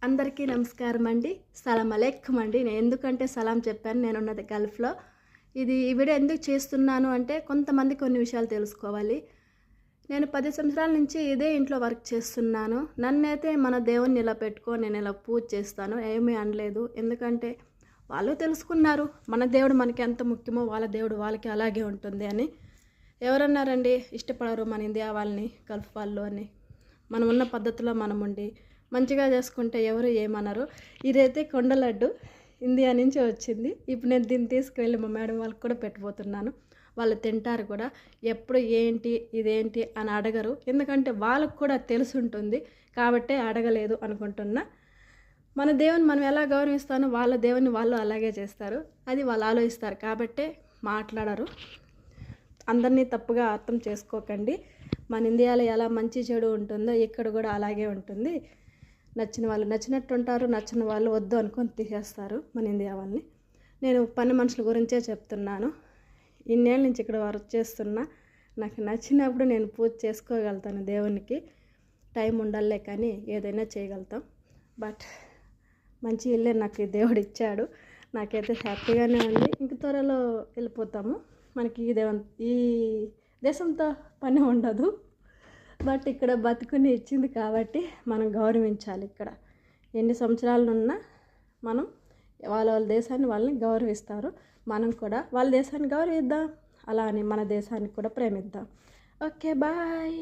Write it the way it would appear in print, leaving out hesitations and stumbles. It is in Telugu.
అందరికీ నమస్కారం అండి. సలాం అలైకుం అండి. నేను ఎందుకంటే సలాం చెప్పాను, నేనున్నది గల్ఫ్లో. ఈ వీడియో ఎందుకు చేస్తున్నాను అంటే కొంతమంది కొన్ని విషయాలు తెలుసుకోవాలి. నేను 10 సంవత్సరాల నుంచి ఇదే ఇంట్లో వర్క్ చేస్తున్నాను. నన్నైతే మన దేవుణ్ణి ఇలా పెట్టుకొని నేను ఇలా పూజ చేస్తాను, ఏమీ అనలేదు. ఎందుకంటే వాళ్ళు తెలుసుకున్నారు మన దేవుడు మనకి ఎంత ముఖ్యమో వాళ్ళ దేవుడు వాళ్ళకి అలాగే ఉంటుంది అని. ఎవరన్నారండి ఇష్టపడరు మన ఇండియా వాళ్ళని, గల్ఫ్ వాళ్ళు అని. మనం ఉన్న పద్ధతిలో మనం ఉండి మంచిగా చేసుకుంటే ఎవరు ఏమన్నారు. ఇదైతే కొండ లడ్డు ఇండియా నుంచి వచ్చింది. ఇప్పుడు నేను దీన్ని తీసుకువెళ్ళి మా మేడం వాళ్ళకి కూడా పెట్టబోతున్నాను. వాళ్ళు తింటారు కూడా. ఎప్పుడు ఏంటి ఇదేంటి అని అడగరు, ఎందుకంటే వాళ్ళకు కూడా తెలిసి ఉంటుంది కాబట్టే అడగలేదు అనుకుంటున్నా. మన దేవుని మనం ఎలా గౌరవిస్తానో వాళ్ళ దేవుని వాళ్ళు అలాగే చేస్తారు. అది వాళ్ళు ఆలోచిస్తారు కాబట్టే మాట్లాడరు. అందరినీ తప్పుగా అర్థం చేసుకోకండి. మన ఇండియాలో ఎలా మంచి చెడు ఉంటుందో ఇక్కడ కూడా అలాగే ఉంటుంది. నచ్చిన వాళ్ళు నచ్చినట్టు ఉంటారు, నచ్చిన వాళ్ళు వద్దు అనుకొని తీసేస్తారు మన ఇండియా వాళ్ళని. నేను పని మనుషుల గురించే చెప్తున్నాను. ఇన్నేళ్ళ నుంచి ఇక్కడ వర్క్ చేస్తున్నా. నాకు నచ్చినప్పుడు నేను పూజ చేసుకోగలుగుతాను. దేవునికి టైం ఉండాలే కానీ ఏదైనా చేయగలుగుతాం. బట్ మంచి ఇల్లే నాకు దేవుడు ఇచ్చాడు. నాకైతే హ్యాపీగానే ఉంది. ఇంక త్వరలో వెళ్ళిపోతాము. మనకి ఈ దేశంతో పని ఉండదు. బట్ ఇక్కడ బతుకుని ఇచ్చింది కాబట్టి మనం గౌరవించాలి. ఇక్కడ ఎన్ని సంవత్సరాలు ఉన్నా మనం వాళ్ళ దేశాన్ని వాళ్ళని గౌరవిస్తారు. మనం కూడా వాళ్ళ దేశాన్ని గౌరవిద్దాం, అలా అని మన దేశాన్ని కూడా ప్రేమిద్దాం. Okay, bye.